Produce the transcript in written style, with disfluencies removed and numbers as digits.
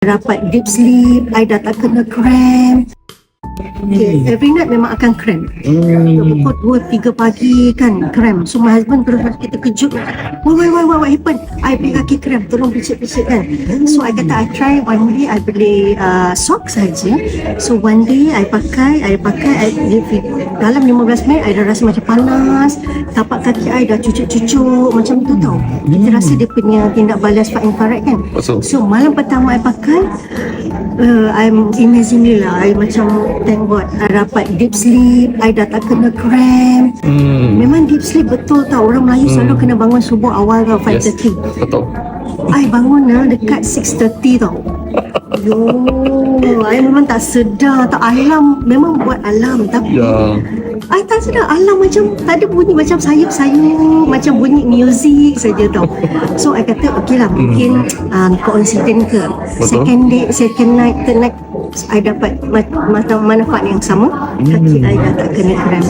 dapat deep sleep, I dah tak kena cramp. Okay, every night memang akan cramp. Pukul 2-3 pagi kan cramp. So my husband terus kita kejut. What happened? I beli kaki cramp, tolong picit-picit kan. So I kata I try one day, I beli socks saja. So one day I pakai dalam 15 minit I dah rasa macam panas. Tapak kaki I dah cucuk-cucuk macam tu tau. Kita rasa dia punya tindak balas Pak infrared kan. So malam pertama I pakai, I'm amazingly lah, I macam thank God I dapat deep sleep, I dah tak kena cramp. Memang deep sleep betul tau. Orang Melayu selalu kena bangun subuh awal tau, 5:30. Betul. I bangun dekat 6:30 tau. Yo, I memang tak sedar tau. Alarm memang buat alarm tapi I tak sedar alarm macam tak ada bunyi, macam sayup-sayup, macam bunyi muzik saja tau. So I kata okey lah, mungkin coincident ke. Second night, third night I dapat manfaat yang sama. Kaki I dah tak kena cramp.